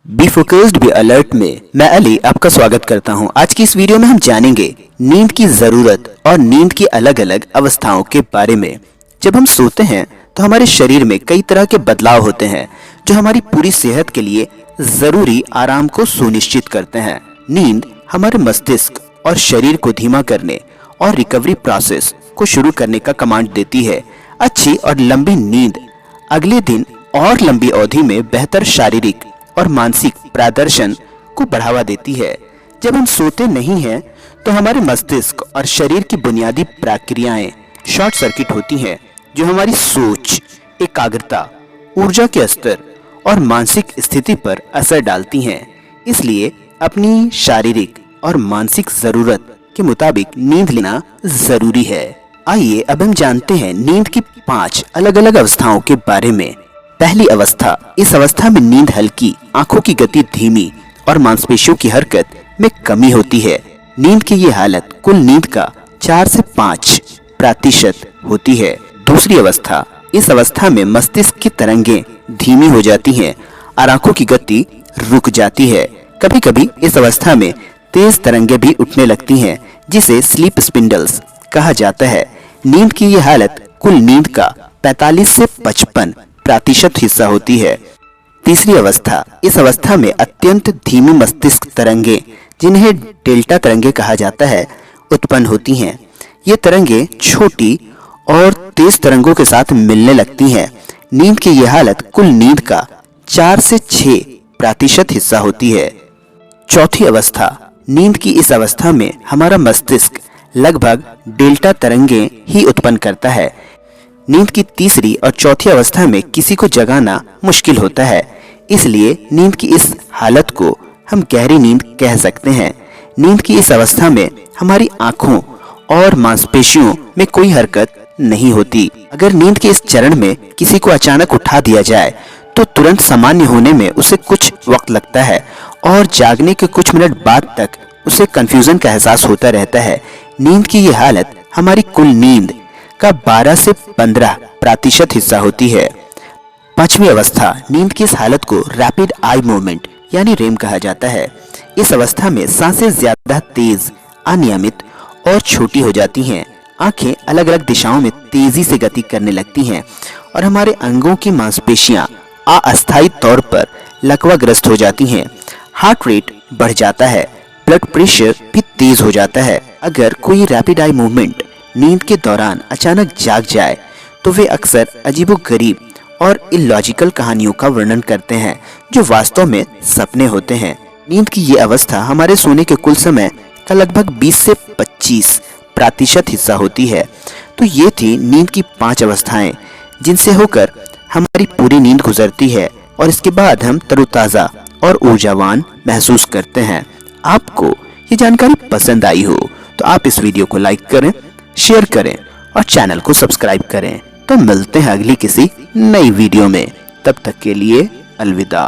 Be focused be alert में मैं अली आपका स्वागत करता हूं। आज की इस वीडियो में हम जानेंगे नींद की जरूरत और नींद की अलग अलग अवस्थाओं के बारे में। जब हम सोते हैं तो हमारे शरीर में कई तरह के बदलाव होते हैं जो हमारी पूरी सेहत के लिए जरूरी आराम को सुनिश्चित करते हैं। नींद हमारे मस्तिष्क और शरीर को धीमा करने और रिकवरी प्रोसेस को शुरू करने का कमांड देती है। अच्छी और लंबी नींद अगले दिन और लंबी अवधि में बेहतर शारीरिक और मानसिक प्रदर्शन को बढ़ावा देती है। जब हम सोते नहीं हैं तो हमारे मस्तिष्क और शरीर की बुनियादी प्रक्रियाएं शॉर्ट सर्किट होती हैं जो हमारी सोच, एकाग्रता, ऊर्जा के स्तर और मानसिक स्थिति पर असर डालती हैं। इसलिए अपनी शारीरिक और मानसिक जरूरत के मुताबिक नींद लेना जरूरी है। आइए अब हम जानते हैं नींद की 5 अलग अलग अवस्थाओं के बारे में। पहली अवस्था, इस अवस्था में नींद हल्की, आंखों की गति धीमी और मांसपेशियों की हरकत में कमी होती है। नींद की ये हालत कुल नींद का 4 से 5% होती है। दूसरी अवस्था, इस अवस्था में मस्तिष्क की तरंगें धीमी हो जाती हैं और आंखों की गति रुक जाती है। कभी कभी इस अवस्था में तेज तरंगें भी उठने लगती हैं जिसे स्लीप स्पिंडल्स कहा जाता है। नींद की ये हालत कुल नींद का 45 से 55% हिस्सा होती है। तीसरी अवस्था, इस अवस्था में अत्यंत धीमी मस्तिष्क तरंगें, जिन्हें डेल्टा तरंगें कहा जाता है, उत्पन्न होती हैं। ये तरंगें छोटी और तेज तरंगों के साथ मिलने लगती हैं। नींद की यह हालत कुल नींद का 4 से 6% हिस्सा होती है। चौथी अवस्था, नींद की इस अवस्था में हमारा मस्तिष्क लगभग डेल्टा तरंगें ही उत्पन्न करता है। नींद की तीसरी और चौथी अवस्था में किसी को जगाना मुश्किल होता है, इसलिए नींद की इस हालत को हम गहरी नींद कह सकते हैं। नींद की इस अवस्था में हमारी आंखों और मांसपेशियों में कोई हरकत नहीं होती। अगर नींद के इस चरण में किसी को अचानक उठा दिया जाए तो तुरंत सामान्य होने में उसे कुछ वक्त लगता है और जागने के कुछ मिनट बाद तक उसे कंफ्यूजन का एहसास होता रहता है। नींद की यह हालत हमारी कुल नींद का 12 से 15% हिस्सा होती है। पांचवी अवस्था, नींद की इस हालत को रैपिड आई मूवमेंट यानी रेम कहा जाता है। इस अवस्था में सांसें ज्यादा तेज, अनियमित और छोटी हो जाती हैं। आंखें अलग अलग दिशाओं में तेजी से गति करने लगती हैं और हमारे अंगों की मांसपेशियां अस्थायी तौर पर लकवाग्रस्त हो जाती हैं। हार्ट रेट बढ़ जाता है, ब्लड प्रेशर भी तेज हो जाता है। अगर कोई रैपिड आई मूवमेंट नींद के दौरान अचानक जाग जाए तो वे अक्सर अजीबोगरीब और इलॉजिकल कहानियों का वर्णन करते हैं जो वास्तव में सपने होते हैं। नींद की ये अवस्था हमारे सोने के कुल समय का लगभग 20 से 25% हिस्सा होती है। तो ये थी नींद की 5 अवस्थाएं जिनसे होकर हमारी पूरी नींद गुजरती है और इसके बाद हम तरोताजा और ऊर्जावान महसूस करते हैं। आपको ये जानकारी पसंद आई हो तो आप इस वीडियो को लाइक करें, शेयर करें और चैनल को सब्सक्राइब करें। तो मिलते हैं अगली किसी नई वीडियो में। तब तक के लिए अलविदा।